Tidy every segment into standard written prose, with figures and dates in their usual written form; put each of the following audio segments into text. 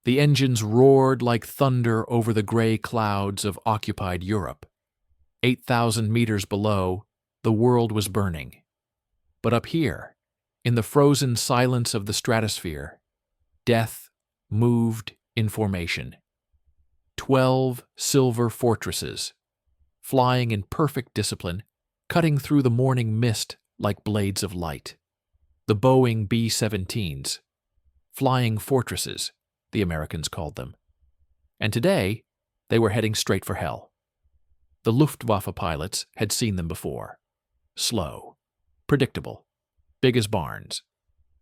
The engines roared like thunder over the gray clouds of occupied Europe. 8,000 meters below, the world was burning. But up here, in the frozen silence of the stratosphere, death moved in formation. 12 silver fortresses, flying in perfect discipline, cutting through the morning mist like blades of light. The Boeing B-17s, flying fortresses, the Americans called them. And today, they were heading straight for hell. The Luftwaffe pilots had seen them before. Slow, predictable, big as barns,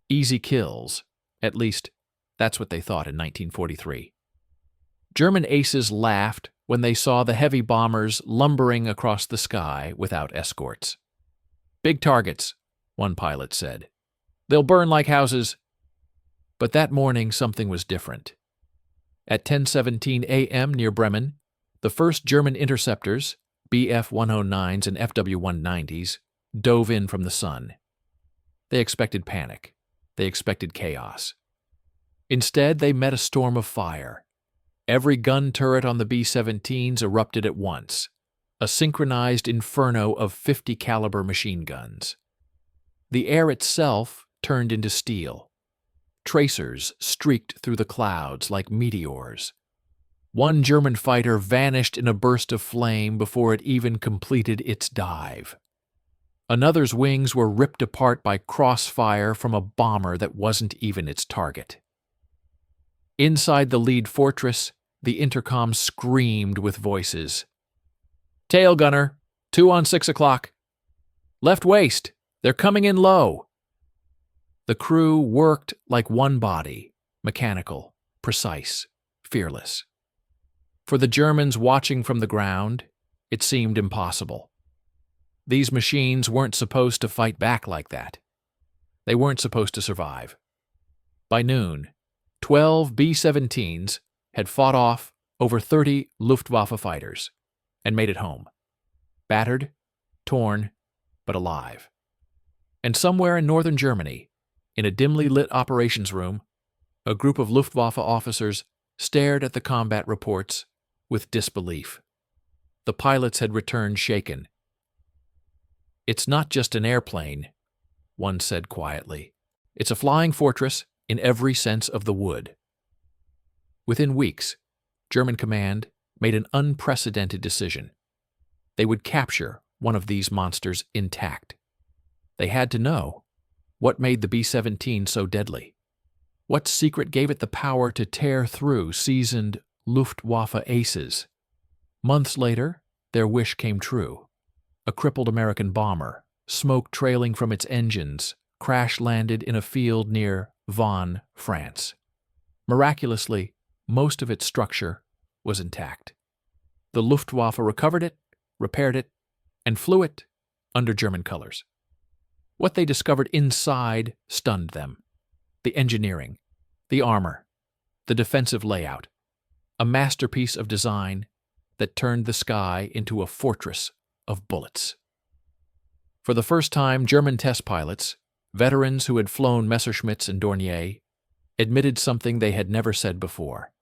easy kills, at least that's what they thought in 1943. German aces laughed when they saw the heavy bombers lumbering across the sky without escorts. "Big targets," one pilot said. "They'll burn like houses." But that morning something was different. At 10:17 a.m. near Bremen, the first German interceptors, Bf-109s and FW-190s, dove in from the sun. They expected panic. They expected chaos. Instead, they met a storm of fire. Every gun turret on the B-17s erupted at once, a synchronized inferno of 50 caliber machine guns. The air itself turned into steel. Tracers streaked through the clouds like meteors. One German fighter vanished in a burst of flame before it even completed its dive. Another's wings were ripped apart by crossfire from a bomber that wasn't even its target. Inside the lead fortress, the intercom screamed with voices. "Tail gunner, 2 on 6 o'clock. Left waist, they're coming in low." The crew worked like one body, mechanical, precise, fearless. For the Germans watching from the ground, it seemed impossible. These machines weren't supposed to fight back like that. They weren't supposed to survive. By noon, 12 B-17s had fought off over 30 Luftwaffe fighters and made it home. Battered, torn, but alive. And somewhere in northern Germany, in a dimly lit operations room, a group of Luftwaffe officers stared at the combat reports with disbelief. The pilots had returned shaken. "It's not just an airplane," one said quietly. "It's a flying fortress in every sense of the word." Within weeks, German command made an unprecedented decision. They would capture one of these monsters intact. They had to know what made the B-17 so deadly. What secret gave it the power to tear through seasoned Luftwaffe aces? Months later, their wish came true. A crippled American bomber, smoke trailing from its engines, crash-landed in a field near Vannes, France. Miraculously, most of its structure was intact. The Luftwaffe recovered it, repaired it, and flew it under German colors. What they discovered inside stunned them. The engineering, the armor, the defensive layout, a masterpiece of design that turned the sky into a fortress of bullets. For the first time, German test pilots, veterans who had flown Messerschmitts and Dornier, admitted something they had never said before.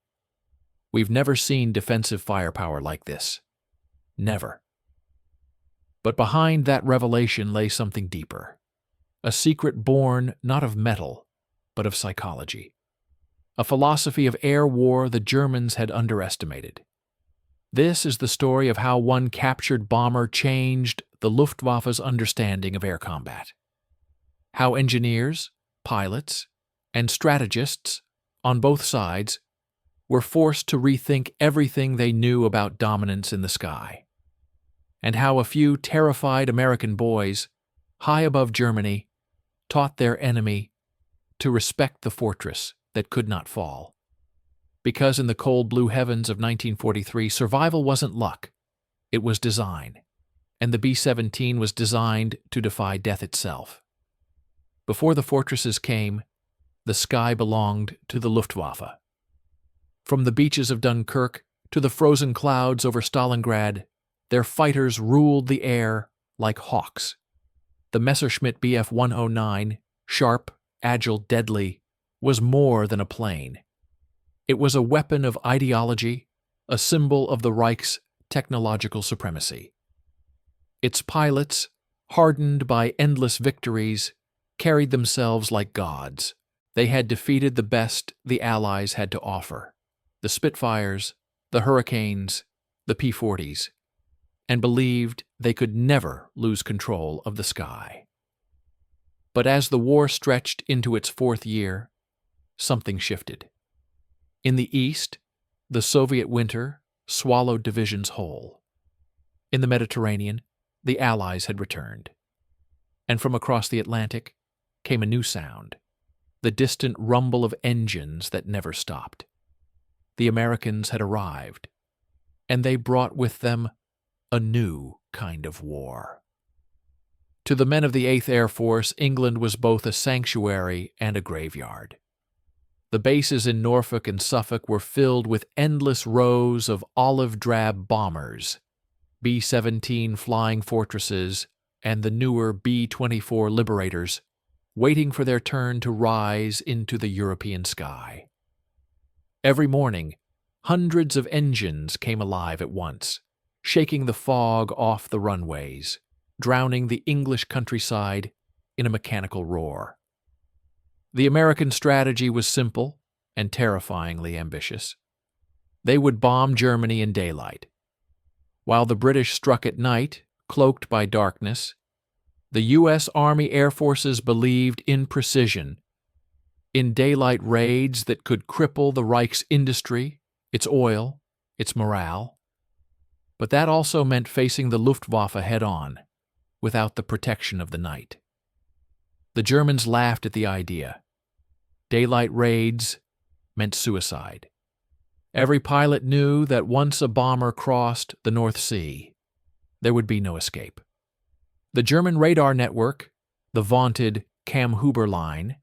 "We've never seen defensive firepower like this. Never." But behind that revelation lay something deeper. A secret born not of metal, but of psychology. A philosophy of air war the Germans had underestimated. This is the story of how one captured bomber changed the Luftwaffe's understanding of air combat. How engineers, pilots, and strategists on both sides were forced to rethink everything they knew about dominance in the sky. And how a few terrified American boys, high above Germany, taught their enemy to respect the fortress that could not fall. Because in the cold blue heavens of 1943, survival wasn't luck, it was design, and the B-17 was designed to defy death itself. Before the fortresses came, the sky belonged to the Luftwaffe. From the beaches of Dunkirk to the frozen clouds over Stalingrad, their fighters ruled the air like hawks. The Messerschmitt Bf-109, sharp, agile, deadly, was more than a plane. It was a weapon of ideology, a symbol of the Reich's technological supremacy. Its pilots, hardened by endless victories, carried themselves like gods. They had defeated the best the Allies had to offer, the Spitfires, the Hurricanes, the P-40s, and believed they could never lose control of the sky. But as the war stretched into its fourth year, something shifted. In the east, the Soviet winter swallowed divisions whole. In the Mediterranean, the Allies had returned. And from across the Atlantic came a new sound, the distant rumble of engines that never stopped. The Americans had arrived, and they brought with them a new kind of war. To the men of the 8th Air Force, England was both a sanctuary and a graveyard. The bases in Norfolk and Suffolk were filled with endless rows of olive-drab bombers, B-17 flying fortresses, and the newer B-24 Liberators, waiting for their turn to rise into the European sky. Every morning, hundreds of engines came alive at once, shaking the fog off the runways, drowning the English countryside in a mechanical roar. The American strategy was simple and terrifyingly ambitious. They would bomb Germany in daylight. While the British struck at night, cloaked by darkness, the U.S. Army Air Forces believed in precision, in daylight raids that could cripple the Reich's industry, its oil, its morale. But that also meant facing the Luftwaffe head-on, without the protection of the night. The Germans laughed at the idea. Daylight raids meant suicide. Every pilot knew that once a bomber crossed the North Sea, there would be no escape. The German radar network, the vaunted Kamm-Huber line,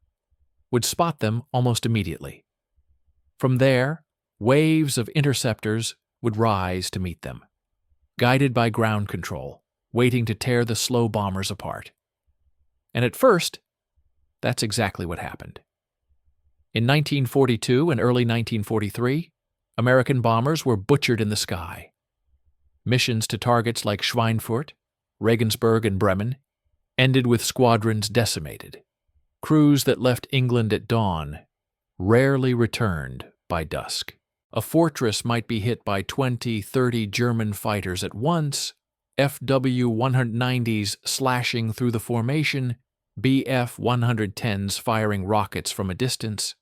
would spot them almost immediately. From there, waves of interceptors would rise to meet them, guided by ground control, waiting to tear the slow bombers apart. And at first, that's exactly what happened. In 1942 and early 1943, American bombers were butchered in the sky. Missions to targets like Schweinfurt, Regensburg, and Bremen ended with squadrons decimated. Crews that left England at dawn rarely returned by dusk. A fortress might be hit by 20, 30 German fighters at once, FW-190s slashing through the formation, Bf-110s firing rockets from a distance.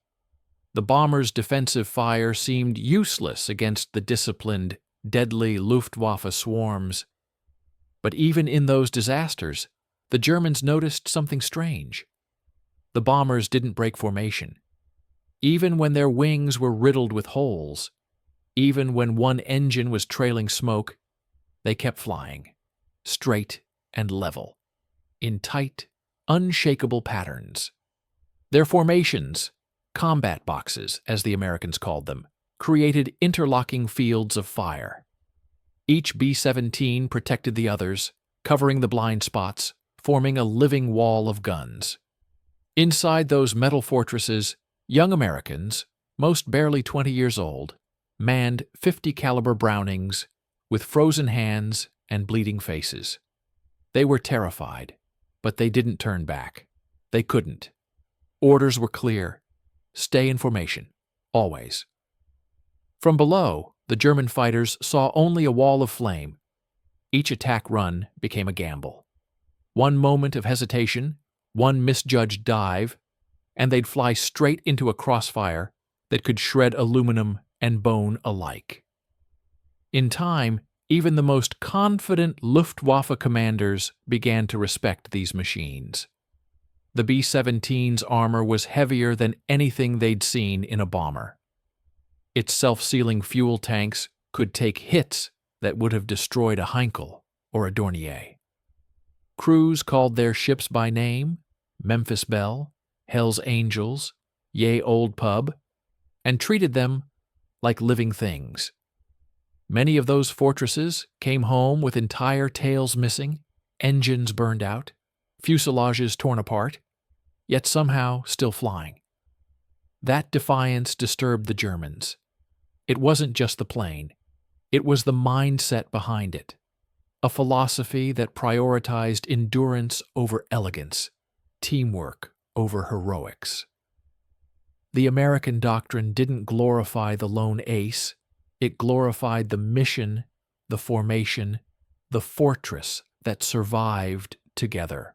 The bombers' defensive fire seemed useless against the disciplined, deadly Luftwaffe swarms. But even in those disasters, the Germans noticed something strange. The bombers didn't break formation. Even when their wings were riddled with holes, even when one engine was trailing smoke, they kept flying, straight and level, in tight, unshakable patterns. Their formations, combat boxes as the Americans called them, created interlocking fields of fire. Each B-17 protected the others, covering the blind spots, forming a living wall of guns. Inside those metal fortresses, young Americans, most barely 20 years old, manned 50 caliber Brownings with frozen hands and bleeding faces. They were terrified, but they didn't turn back. They couldn't. Orders were clear. Stay in formation, always. From below, the German fighters saw only a wall of flame. Each attack run became a gamble. One moment of hesitation, one misjudged dive, and they'd fly straight into a crossfire that could shred aluminum and bone alike. In time, even the most confident Luftwaffe commanders began to respect these machines. The B-17's armor was heavier than anything they'd seen in a bomber. Its self-sealing fuel tanks could take hits that would have destroyed a Heinkel or a Dornier. Crews called their ships by name, Memphis Belle, Hell's Angels, Ye Old Pub, and treated them like living things. Many of those fortresses came home with entire tails missing, engines burned out, fuselages torn apart, yet somehow still flying. That defiance disturbed the Germans. It wasn't just the plane. It was the mindset behind it. A philosophy that prioritized endurance over elegance, teamwork over heroics. The American doctrine didn't glorify the lone ace. It glorified the mission, the formation, the fortress that survived together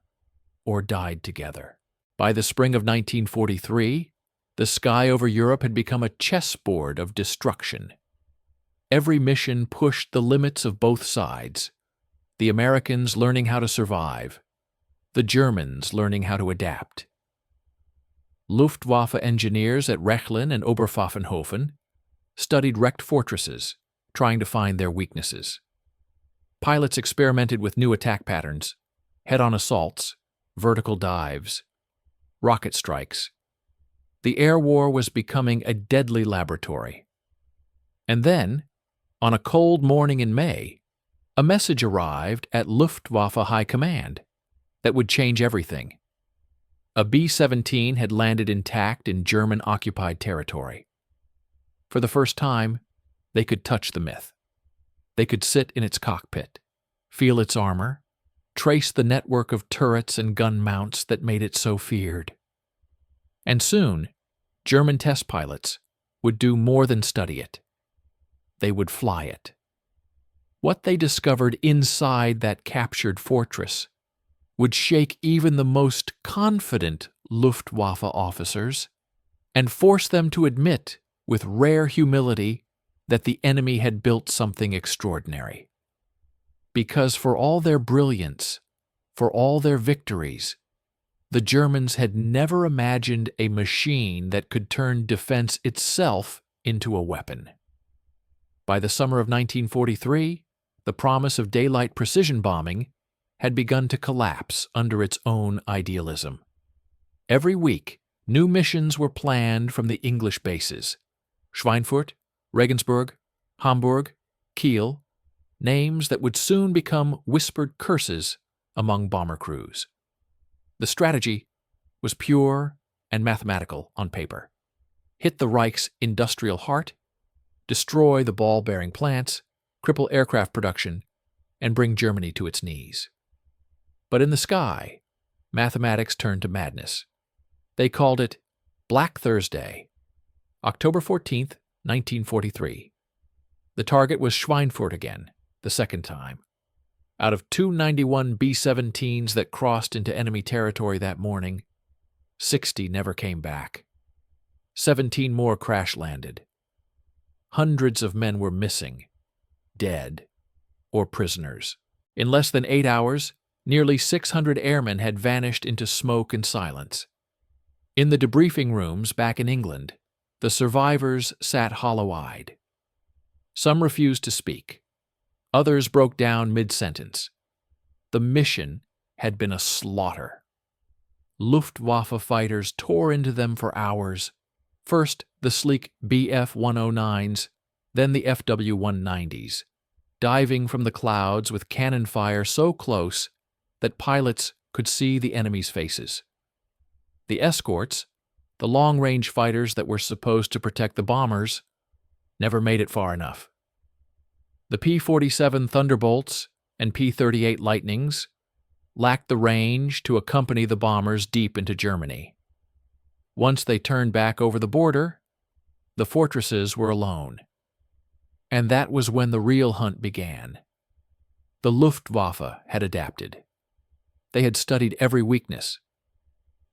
or died together. By the spring of 1943, the sky over Europe had become a chessboard of destruction. Every mission pushed the limits of both sides. The Americans learning how to survive, the Germans learning how to adapt. Luftwaffe engineers at Rechlin and Oberpfaffenhofen studied wrecked fortresses, trying to find their weaknesses. Pilots experimented with new attack patterns, head-on assaults, vertical dives, rocket strikes. The air war was becoming a deadly laboratory. And then, on a cold morning in May, a message arrived at Luftwaffe High Command that would change everything. A B-17 had landed intact in German-occupied territory. For the first time, they could touch the myth. They could sit in its cockpit, feel its armor, trace the network of turrets and gun mounts that made it so feared. And soon, German test pilots would do more than study it. They would fly it. What they discovered inside that captured fortress would shake even the most confident Luftwaffe officers and force them to admit with rare humility that the enemy had built something extraordinary. Because for all their brilliance, for all their victories, the Germans had never imagined a machine that could turn defense itself into a weapon. By the summer of 1943, the promise of daylight precision bombing had begun to collapse under its own idealism. Every week, new missions were planned from the English bases: Schweinfurt, Regensburg, Hamburg, Kiel, names that would soon become whispered curses among bomber crews. The strategy was pure and mathematical on paper. Hit the Reich's industrial heart, destroy the ball-bearing plants, cripple aircraft production, and bring Germany to its knees. But in the sky, mathematics turned to madness. They called it Black Thursday, October 14th, 1943. The target was Schweinfurt again, the second time. Out of 291 B-17s that crossed into enemy territory that morning, 60 never came back. 17 more crash-landed. Hundreds of men were missing, dead, or prisoners. In less than 8 hours, nearly 600 airmen had vanished into smoke and silence. In the debriefing rooms back in England, the survivors sat hollow-eyed. Some refused to speak. Others broke down mid-sentence. The mission had been a slaughter. Luftwaffe fighters tore into them for hours. First the sleek Bf-109s, then the FW-190s, diving from the clouds with cannon fire so close that pilots could see the enemy's faces. The escorts, the long-range fighters that were supposed to protect the bombers, never made it far enough. The P-47 Thunderbolts and P-38 Lightnings lacked the range to accompany the bombers deep into Germany. Once they turned back over the border, the fortresses were alone. And that was when the real hunt began. The Luftwaffe had adapted. They had studied every weakness.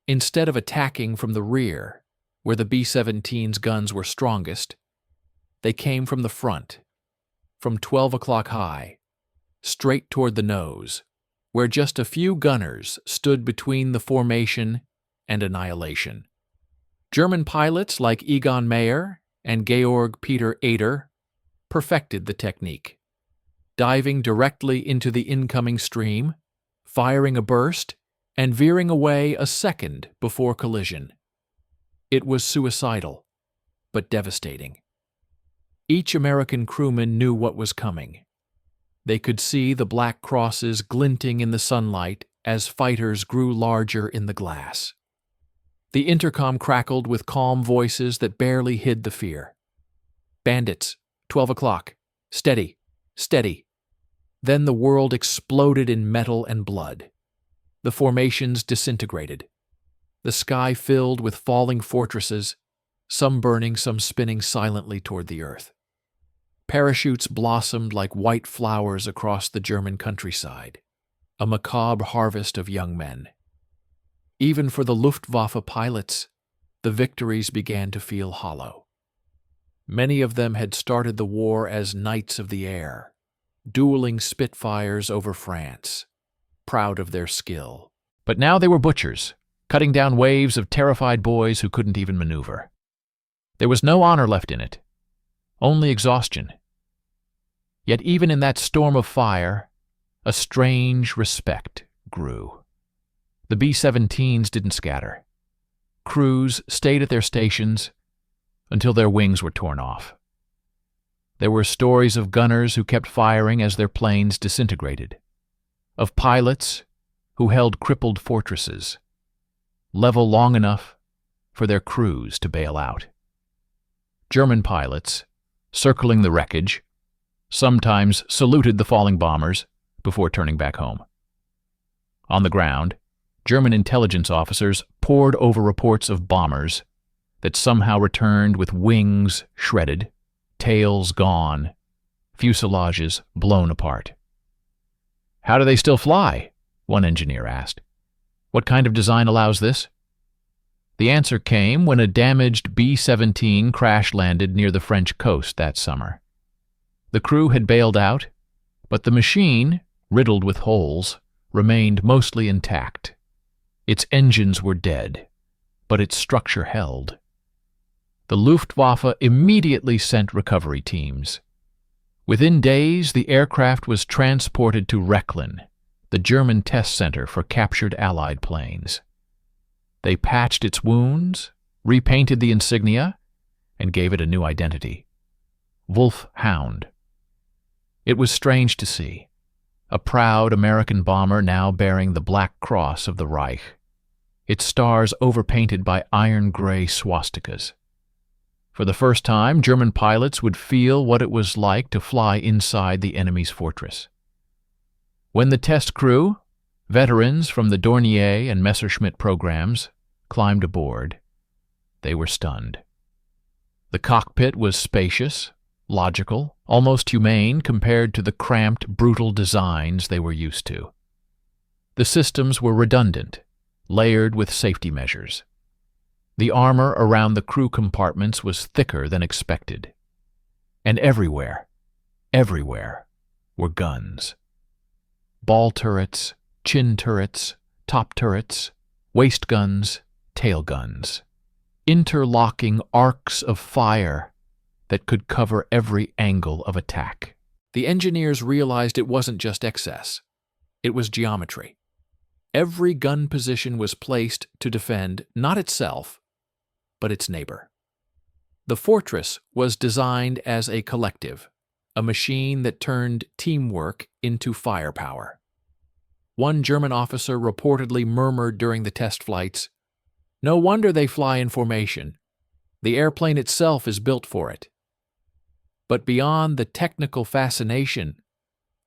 Instead of attacking from the rear, where the B-17's guns were strongest, they came from the front, from 12 o'clock high, straight toward the nose, where just a few gunners stood between the formation and annihilation. German pilots like Egon Mayer and Georg Peter Ader perfected the technique, diving directly into the incoming stream, firing a burst, and veering away a second before collision. It was suicidal, but devastating. Each American crewman knew what was coming. They could see the black crosses glinting in the sunlight as fighters grew larger in the glass. The intercom crackled with calm voices that barely hid the fear. "Bandits, 12 o'clock. Steady, steady." Then the world exploded in metal and blood. The formations disintegrated. The sky filled with falling fortresses, some burning, some spinning silently toward the earth. Parachutes blossomed like white flowers across the German countryside, a macabre harvest of young men. Even for the Luftwaffe pilots, the victories began to feel hollow. Many of them had started the war as knights of the air, dueling Spitfires over France, proud of their skill. But now they were butchers, cutting down waves of terrified boys who couldn't even maneuver. There was no honor left in it, only exhaustion. Yet even in that storm of fire, a strange respect grew. The B-17s didn't scatter. Crews stayed at their stations until their wings were torn off. There were stories of gunners who kept firing as their planes disintegrated, of pilots who held crippled fortresses, level long enough for their crews to bail out. German pilots, circling the wreckage, sometimes saluted the falling bombers before turning back home. On the ground, German intelligence officers pored over reports of bombers that somehow returned with wings shredded, tails gone, fuselages blown apart. "How do they still fly?" one engineer asked. "What kind of design allows this?" The answer came when a damaged B-17 crash-landed near the French coast that summer. The crew had bailed out, but the machine, riddled with holes, remained mostly intact. Its engines were dead, but its structure held. The Luftwaffe immediately sent recovery teams. Within days, the aircraft was transported to Rechlin, the German test center for captured Allied planes. They patched its wounds, repainted the insignia, and gave it a new identity: Wolfhound. It was strange to see, a proud American bomber now bearing the Black Cross of the Reich, its stars overpainted by iron-gray swastikas. For the first time, German pilots would feel what it was like to fly inside the enemy's fortress. When the test crew, veterans from the Dornier and Messerschmitt programs, climbed aboard, they were stunned. The cockpit was spacious, logical, almost humane compared to the cramped, brutal designs they were used to. The systems were redundant, layered with safety measures. The armor around the crew compartments was thicker than expected. And everywhere were guns. Ball turrets, chin turrets, top turrets, waist guns, tail guns. Interlocking arcs of fire that could cover every angle of attack. The engineers realized it wasn't just excess. It was geometry. Every gun position was placed to defend not itself, but its neighbor. The fortress was designed as a collective, a machine that turned teamwork into firepower. One German officer reportedly murmured during the test flights, "No wonder they fly in formation. The airplane itself is built for it." But beyond the technical fascination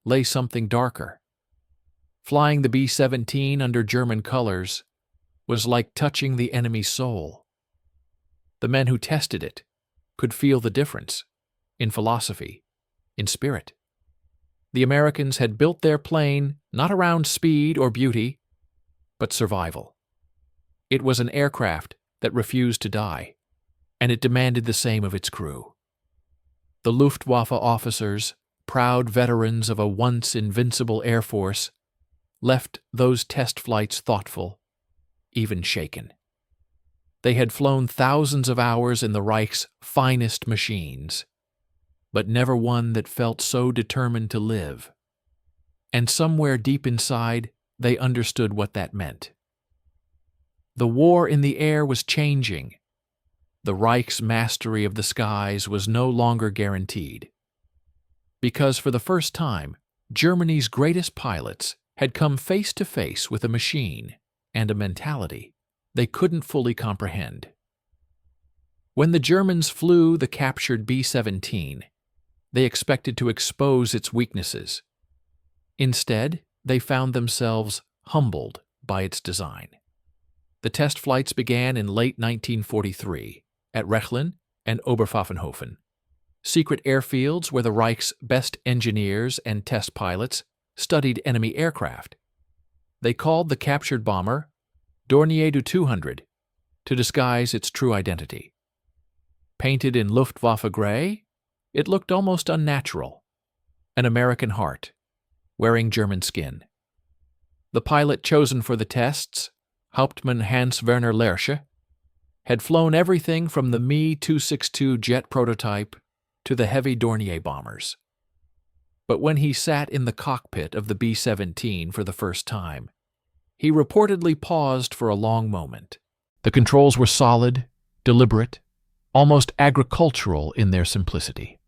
lay something darker. Flying the B-17 under German colors was like touching the enemy's soul. The men who tested it could feel the difference in philosophy, in spirit. The Americans had built their plane not around speed or beauty, but survival. It was an aircraft that refused to die, and it demanded the same of its crew. The Luftwaffe officers, proud veterans of a once invincible air force, left those test flights thoughtful, even shaken. They had flown thousands of hours in the Reich's finest machines, but never one that felt so determined to live. And somewhere deep inside, they understood what that meant. The war in the air was changing. The Reich's mastery of the skies was no longer guaranteed. Because for the first time, Germany's greatest pilots had come face to face with a machine and a mentality they couldn't fully comprehend. When the Germans flew the captured B-17, they expected to expose its weaknesses. Instead, they found themselves humbled by its design. The test flights began in late 1943 at Rechlin and Oberpfaffenhofen, secret airfields where the Reich's best engineers and test pilots studied enemy aircraft. They called the captured bomber Dornier du 200 to disguise its true identity. Painted in Luftwaffe gray, it looked almost unnatural, an American heart, wearing German skin. The pilot chosen for the tests, Hauptmann Hans-Werner Lerche, had flown everything from the Me-262 jet prototype to the heavy Dornier bombers. But when he sat in the cockpit of the B-17 for the first time, he reportedly paused for a long moment. The controls were solid, deliberate, almost agricultural in their simplicity.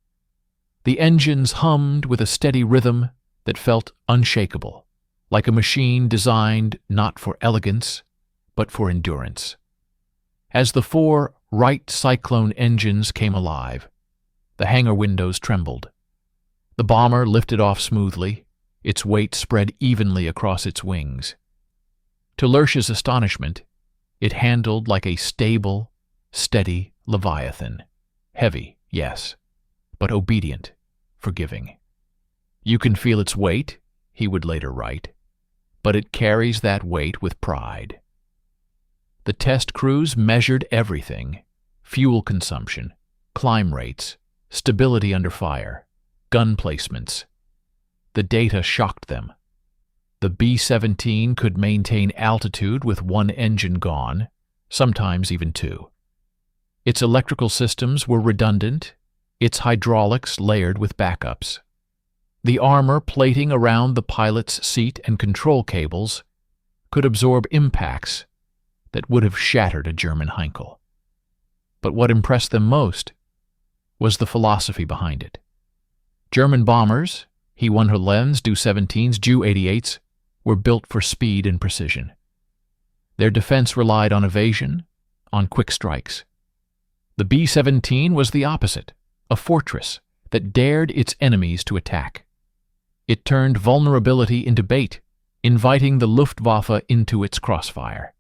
The engines hummed with a steady rhythm that felt unshakable, like a machine designed not for elegance, but for endurance. As the 4 Wright Cyclone engines came alive, the hangar windows trembled. The bomber lifted off smoothly, its weight spread evenly across its wings. To Lerche's astonishment, it handled like a stable, steady Leviathan. Heavy, yes, but obedient, forgiving. You can feel its weight, he would later write, but it carries that weight with pride. The test crews measured everything: fuel consumption, climb rates, stability under fire, gun placements. The data shocked them. The B-17 could maintain altitude with one engine gone, sometimes even 2. Its electrical systems were redundant, its hydraulics layered with backups. The armor plating around the pilot's seat and control cables could absorb impacts that would have shattered a German Heinkel. But what impressed them most was the philosophy behind it. German bombers, He-100Ls, Do-17s, Ju-88s, were built for speed and precision. Their defense relied on evasion, on quick strikes. The B-17 was the opposite, a fortress that dared its enemies to attack. It turned vulnerability into bait, inviting the Luftwaffe into its crossfire.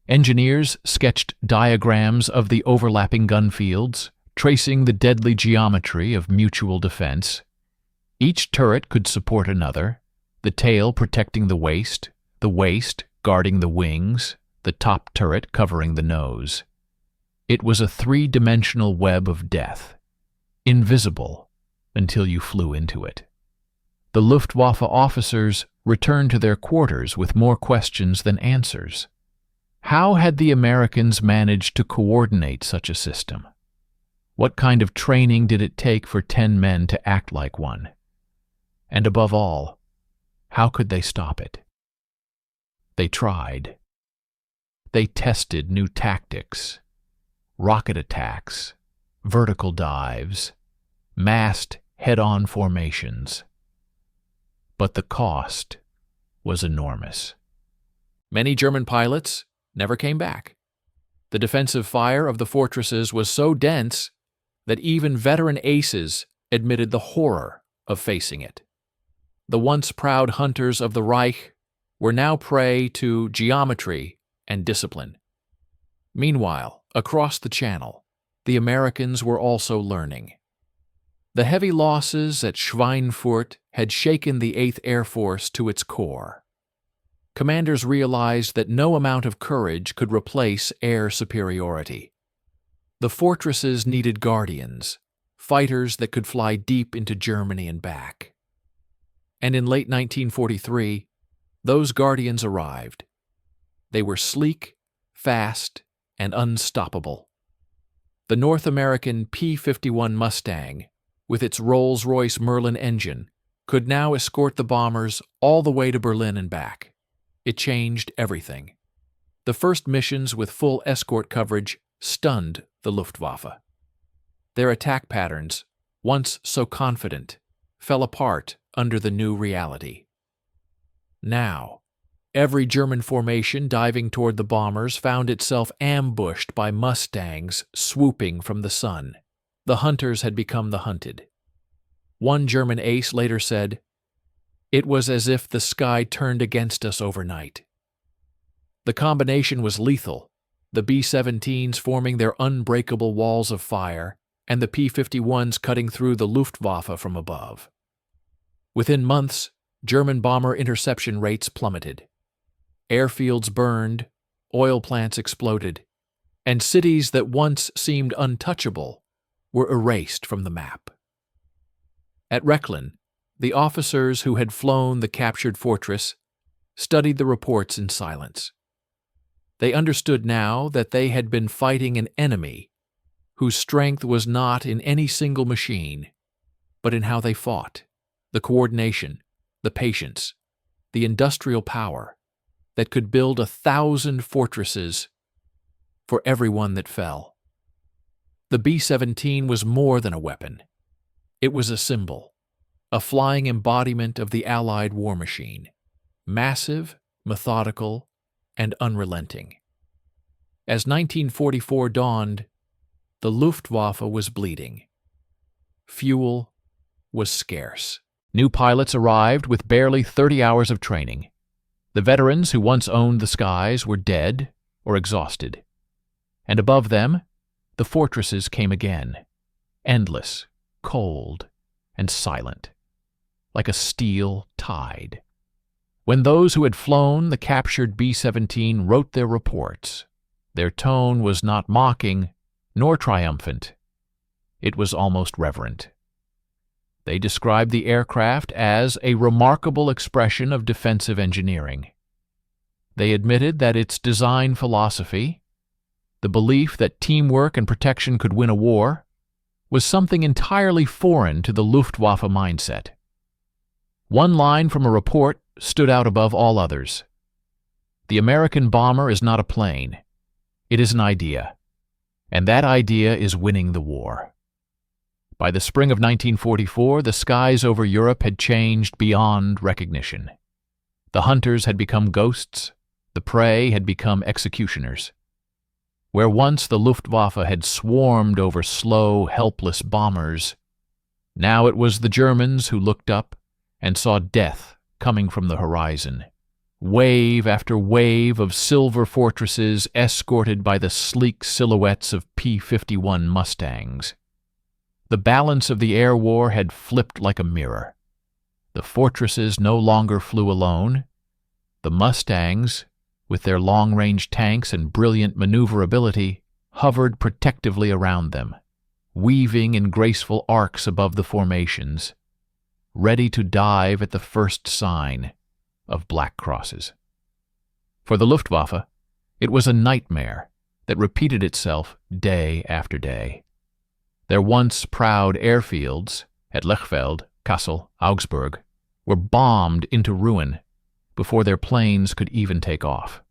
Engineers sketched diagrams of the overlapping gun fields, tracing the deadly geometry of mutual defense. Each turret could support another, the tail protecting the waist guarding the wings, the top turret covering the nose. It was a 3-dimensional web of death, invisible until you flew into it. The Luftwaffe officers returned to their quarters with more questions than answers. How had the Americans managed to coordinate such a system? What kind of training did it take for 10 men to act like one? And above all, how could they stop it? They tried. They tested new tactics, rocket attacks, vertical dives, massed head-on formations. But the cost was enormous. Many German pilots never came back. The defensive fire of the fortresses was so dense that even veteran aces admitted the horror of facing it. The once proud hunters of the Reich were now prey to geometry and discipline. Meanwhile, across the Channel, the Americans were also learning. The heavy losses at Schweinfurt had shaken the 8th Air Force to its core. Commanders realized that no amount of courage could replace air superiority. The fortresses needed guardians, fighters that could fly deep into Germany and back. And in late 1943, those guardians arrived. They were sleek, fast, and unstoppable. The North American P-51 Mustang, with its Rolls-Royce Merlin engine, could now escort the bombers all the way to Berlin and back. It changed everything. The first missions with full escort coverage stunned the Luftwaffe. Their attack patterns, once so confident, fell apart under the new reality. Now, Every German formation diving toward the bombers found itself ambushed by Mustangs swooping from the sun. The hunters had become the hunted. One German ace later said, "It was as if the sky turned against us overnight." The combination was lethal, the B-17s forming their unbreakable walls of fire, and the P-51s cutting through the Luftwaffe from above. Within months, German bomber interception rates plummeted. Airfields burned, oil plants exploded, and cities that once seemed untouchable were erased from the map. At Rechlin, the officers who had flown the captured fortress studied the reports in silence. They understood now that they had been fighting an enemy whose strength was not in any single machine, but in how they fought, the coordination, the patience, the industrial power that could build 1,000 fortresses for every one that fell. The B-17 was more than a weapon. It was a symbol, a flying embodiment of the Allied war machine, massive, methodical, and unrelenting. As 1944 dawned, the Luftwaffe was bleeding. Fuel was scarce. New pilots arrived with barely 30 hours of training. The veterans who once owned the skies were dead or exhausted. And above them, the fortresses came again, endless, cold, and silent, like a steel tide. When those who had flown the captured B-17 wrote their reports, their tone was not mocking nor triumphant. It was almost reverent. They described the aircraft as a remarkable expression of defensive engineering. They admitted that its design philosophy, the belief that teamwork and protection could win a war, was something entirely foreign to the Luftwaffe mindset. One line from a report stood out above all others. "The American bomber is not a plane. It is an idea. And that idea is winning the war." By the spring of 1944, the skies over Europe had changed beyond recognition. The hunters had become ghosts, the prey had become executioners. Where once the Luftwaffe had swarmed over slow, helpless bombers, now it was the Germans who looked up and saw death coming from the horizon. Wave after wave of silver fortresses escorted by the sleek silhouettes of P-51 Mustangs. The balance of the air war had flipped like a mirror. The fortresses no longer flew alone. The Mustangs, with their long-range tanks and brilliant maneuverability, hovered protectively around them, weaving in graceful arcs above the formations, ready to dive at the first sign of black crosses. For the Luftwaffe, it was a nightmare that repeated itself day after day. Their once proud airfields at Lechfeld, Kassel, Augsburg were bombed into ruin before their planes could even take off.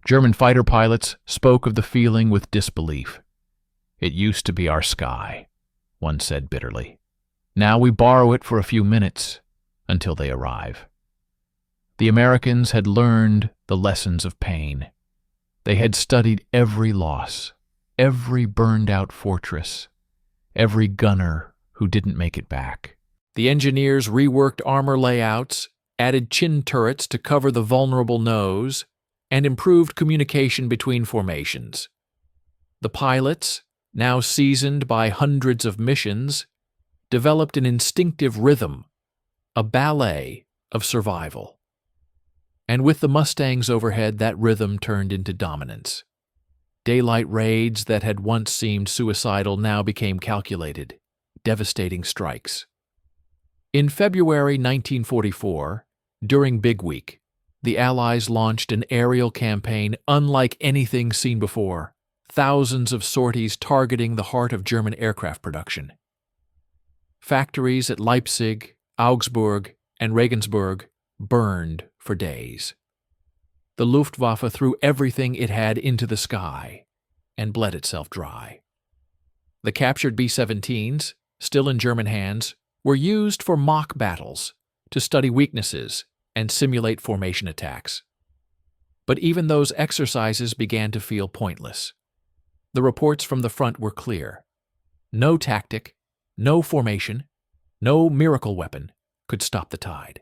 German fighter pilots spoke of the feeling with disbelief. "It used to be our sky," one said bitterly. "Now we borrow it for a few minutes until they arrive." The Americans had learned the lessons of pain. They had studied every loss, every burned-out fortress, every gunner who didn't make it back. The engineers reworked armor layouts, added chin turrets to cover the vulnerable nose, and improved communication between formations. The pilots, now seasoned by hundreds of missions, developed an instinctive rhythm, a ballet of survival. And with the Mustangs overhead, that rhythm turned into dominance. Daylight raids that had once seemed suicidal now became calculated, devastating strikes. In February 1944, during Big Week, the Allies launched an aerial campaign unlike anything seen before, thousands of sorties targeting the heart of German aircraft production. Factories at Leipzig, Augsburg, and Regensburg burned for days. The Luftwaffe threw everything it had into the sky and bled itself dry. The captured B-17s, still in German hands, were used for mock battles to study weaknesses and simulate formation attacks. But even those exercises began to feel pointless. The reports from the front were clear. No tactic, no formation, no miracle weapon could stop the tide.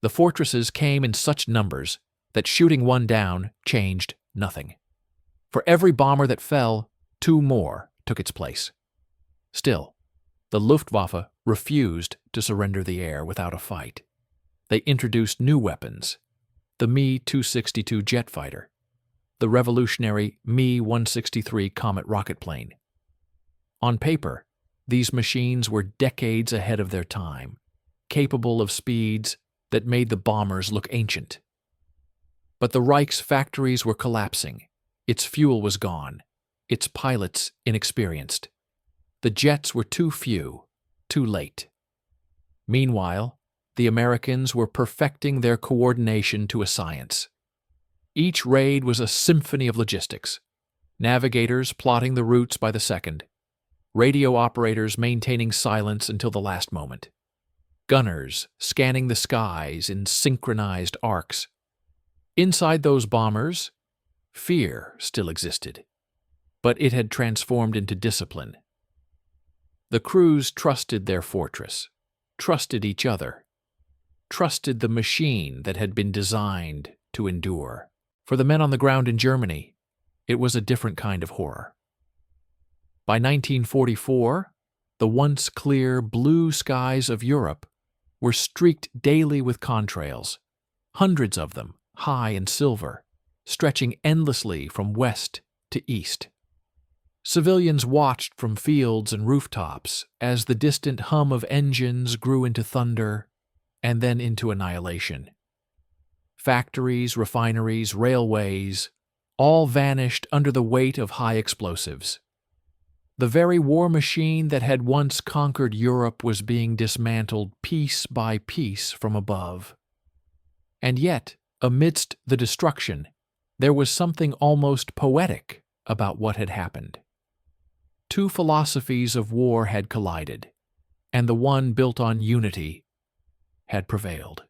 The fortresses came in such numbers that shooting one down changed nothing. For every bomber that fell, 2 more took its place. Still, the Luftwaffe refused to surrender the air without a fight. They introduced new weapons, the Me-262 jet fighter, the revolutionary Me-163 Comet rocket plane. On paper, these machines were decades ahead of their time, capable of speeds that made the bombers look ancient. But the Reich's factories were collapsing. Its fuel was gone, its pilots inexperienced. The jets were too few, too late. Meanwhile, the Americans were perfecting their coordination to a science. Each raid was a symphony of logistics, navigators plotting the routes by the second, radio operators maintaining silence until the last moment, gunners scanning the skies in synchronized arcs. Inside those bombers, fear still existed, but it had transformed into discipline. The crews trusted their fortress, trusted each other, trusted the machine that had been designed to endure. For the men on the ground in Germany, it was a different kind of horror. By 1944, the once clear blue skies of Europe were streaked daily with contrails, hundreds of them, high and silver, stretching endlessly from west to east. Civilians watched from fields and rooftops as the distant hum of engines grew into thunder and then into annihilation. Factories, refineries, railways, all vanished under the weight of high explosives. The very war machine that had once conquered Europe was being dismantled piece by piece from above. And yet, amidst the destruction, there was something almost poetic about what had happened. 2 philosophies of war had collided, and the one built on unity had prevailed.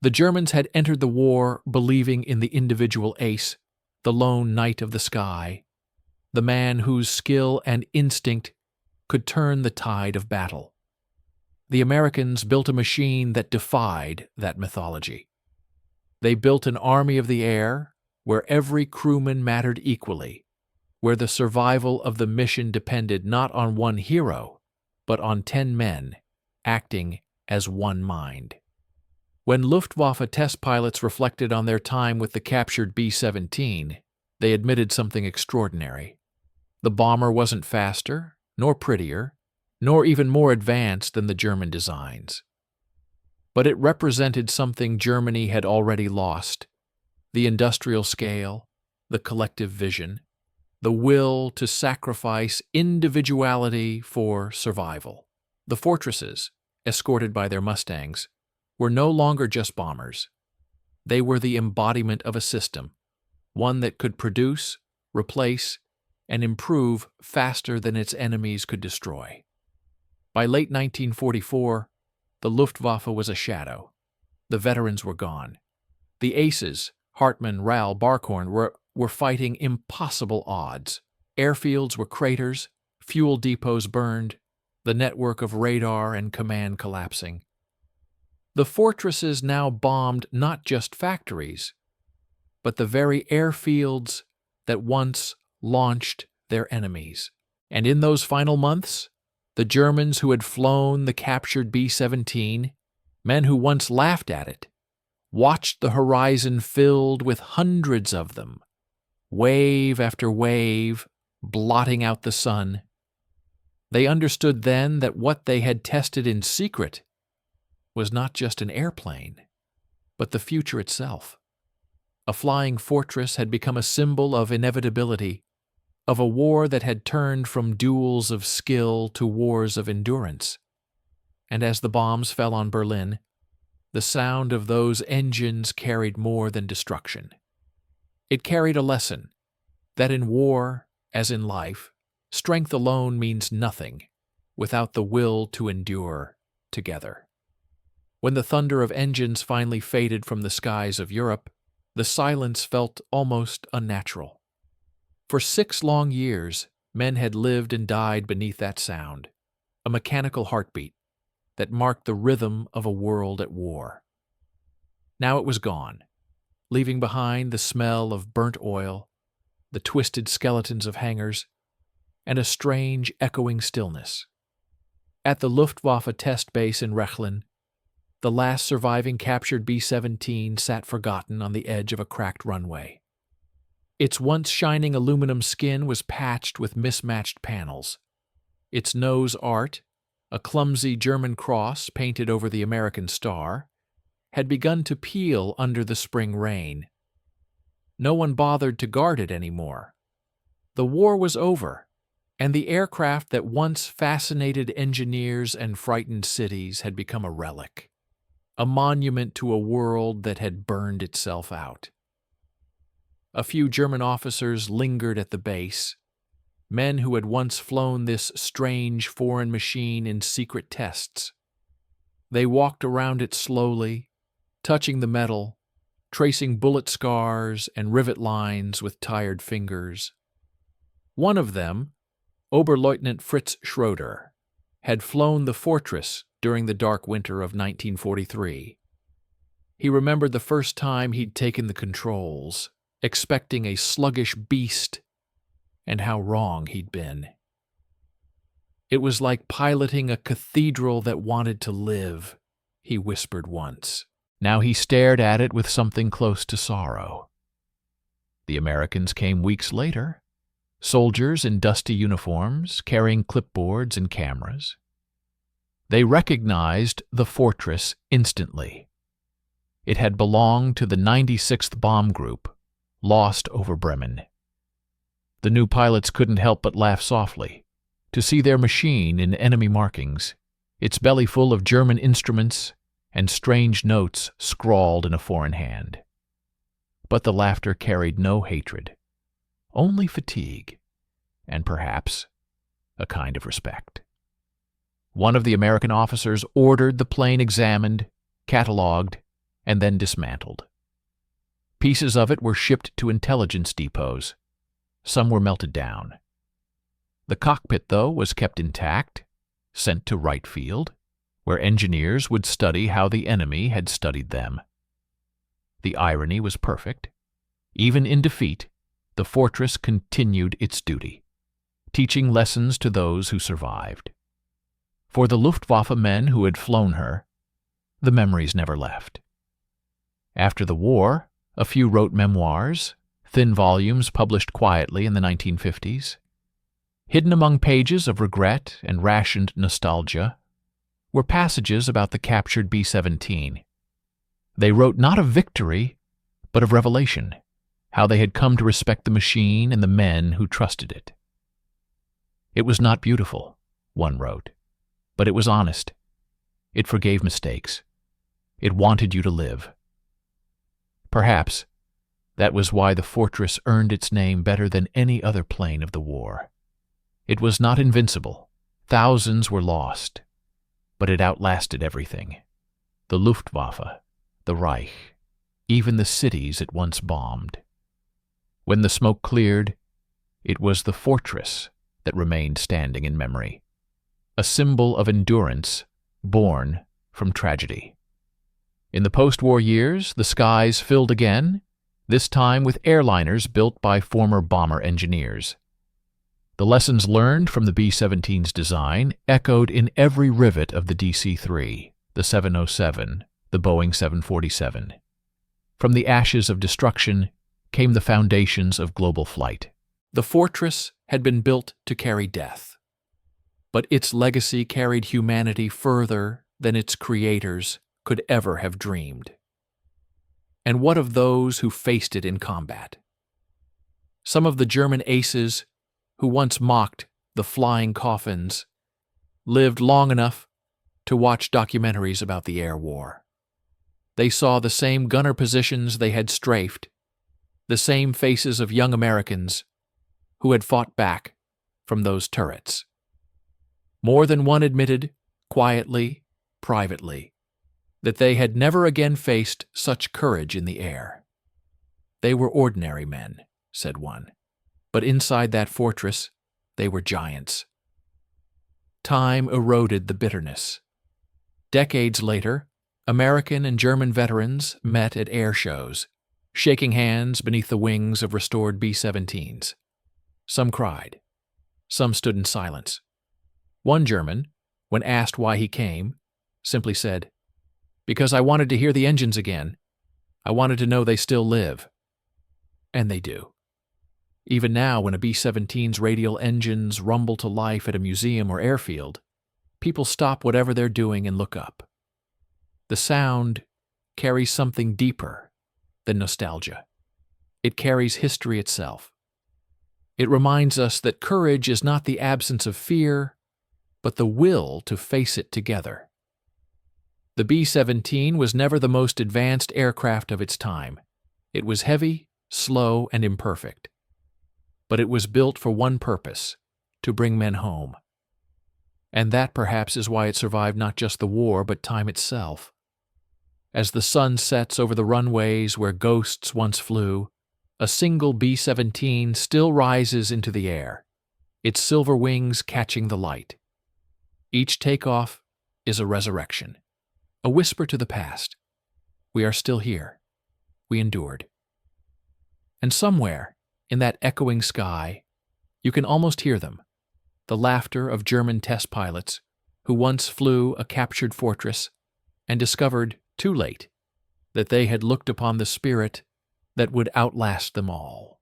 The Germans had entered the war believing in the individual ace, the lone knight of the sky, the man whose skill and instinct could turn the tide of battle. The Americans built a machine that defied that mythology. They built an army of the air where every crewman mattered equally, where the survival of the mission depended not on one hero, but on 10 men acting as one mind. When Luftwaffe test pilots reflected on their time with the captured B-17, they admitted something extraordinary. The bomber wasn't faster, nor prettier, nor even more advanced than the German designs. But it represented something Germany had already lost: the industrial scale, the collective vision, the will to sacrifice individuality for survival. The fortresses, escorted by their Mustangs, were no longer just bombers. They were the embodiment of a system, one that could produce, replace, and improve faster than its enemies could destroy. By late 1944, the Luftwaffe was a shadow. The veterans were gone. The aces, Hartmann, Rall, Barkhorn, were fighting impossible odds. Airfields were craters, fuel depots burned, the network of radar and command collapsing. The fortresses now bombed not just factories, but the very airfields that once launched their enemies. And in those final months, the Germans who had flown the captured B-17, men who once laughed at it, watched the horizon filled with hundreds of them, wave after wave, blotting out the sun. They understood then that what they had tested in secret was not just an airplane, but the future itself. A flying fortress had become a symbol of inevitability, of a war that had turned from duels of skill to wars of endurance. And as the bombs fell on Berlin, the sound of those engines carried more than destruction. It carried a lesson that in war, as in life, strength alone means nothing without the will to endure together. When the thunder of engines finally faded from the skies of Europe, the silence felt almost unnatural. For 6 long years, men had lived and died beneath that sound, a mechanical heartbeat that marked the rhythm of a world at war. Now it was gone, leaving behind the smell of burnt oil, the twisted skeletons of hangars, and a strange, echoing stillness. At the Luftwaffe test base in Rechlin, the last surviving captured B-17 sat forgotten on the edge of a cracked runway. Its once shining aluminum skin was patched with mismatched panels. Its nose art, a clumsy German cross painted over the American star, had begun to peel under the spring rain. No one bothered to guard it anymore. The war was over, and the aircraft that once fascinated engineers and frightened cities had become a relic, a monument to a world that had burned itself out. A few German officers lingered at the base, men who had once flown this strange foreign machine in secret tests. They walked around it slowly, touching the metal, tracing bullet scars and rivet lines with tired fingers. One of them, Oberleutnant Fritz Schroeder, had flown the Fortress during the dark winter of 1943. He remembered the first time he'd taken the controls, expecting a sluggish beast, and how wrong he'd been. It was like piloting a cathedral that wanted to live, he whispered once. Now he stared at it with something close to sorrow. The Americans came weeks later, soldiers in dusty uniforms, carrying clipboards and cameras. They recognized the Fortress instantly. It had belonged to the 96th Bomb Group, lost over Bremen. The new pilots couldn't help but laugh softly to see their machine in enemy markings, its belly full of German instruments and strange notes scrawled in a foreign hand. But the laughter carried no hatred, only fatigue, and perhaps a kind of respect. One of the American officers ordered the plane examined, catalogued, and then dismantled. Pieces of it were shipped to intelligence depots. Some were melted down. The cockpit, though, was kept intact, sent to Wright Field, where engineers would study how the enemy had studied them. The irony was perfect. Even in defeat, the Fortress continued its duty, teaching lessons to those who survived. For the Luftwaffe men who had flown her, the memories never left. After the war, a few wrote memoirs, thin volumes published quietly in the 1950s. Hidden among pages of regret and rationed nostalgia were passages about the captured B-17. They wrote not of victory, but of revelation, how they had come to respect the machine and the men who trusted it. It was not beautiful, one wrote, but it was honest. It forgave mistakes. It wanted you to live. Perhaps that was why the Fortress earned its name better than any other plane of the war. It was not invincible. Thousands were lost, but it outlasted everything. The Luftwaffe, the Reich, even the cities it once bombed. When the smoke cleared, it was the Fortress that remained standing in memory, a symbol of endurance born from tragedy. In the post-war years, the skies filled again, this time with airliners built by former bomber engineers. The lessons learned from the B-17's design echoed in every rivet of the DC-3, the 707, the Boeing 747. From the ashes of destruction came the foundations of global flight. The Fortress had been built to carry death, but its legacy carried humanity further than its creators could ever have dreamed. And what of those who faced it in combat? Some of the German aces who once mocked the flying coffins lived long enough to watch documentaries about the air war. They saw the same gunner positions they had strafed, the same faces of young Americans who had fought back from those turrets. More than one admitted, quietly, privately, that they had never again faced such courage in the air. They were ordinary men, said one, but inside that fortress, they were giants. Time eroded the bitterness. Decades later, American and German veterans met at air shows, shaking hands beneath the wings of restored B-17s. Some cried. Some stood in silence. One German, when asked why he came, simply said, "Because I wanted to hear the engines again. I wanted to know they still live." And they do. Even now, when a B-17's radial engines rumble to life at a museum or airfield, people stop whatever they're doing and look up. The sound carries something deeper than nostalgia. It carries history itself. It reminds us that courage is not the absence of fear, but the will to face it together. The B-17 was never the most advanced aircraft of its time. It was heavy, slow, and imperfect. But it was built for one purpose, to bring men home. And that perhaps is why it survived not just the war, but time itself. As the sun sets over the runways where ghosts once flew, a single B-17 still rises into the air, its silver wings catching the light. Each takeoff is a resurrection, a whisper to the past. We are still here. We endured. And somewhere, in that echoing sky, you can almost hear them, the laughter of German test pilots who once flew a captured fortress and discovered, too late, that they had looked upon the spirit that would outlast them all.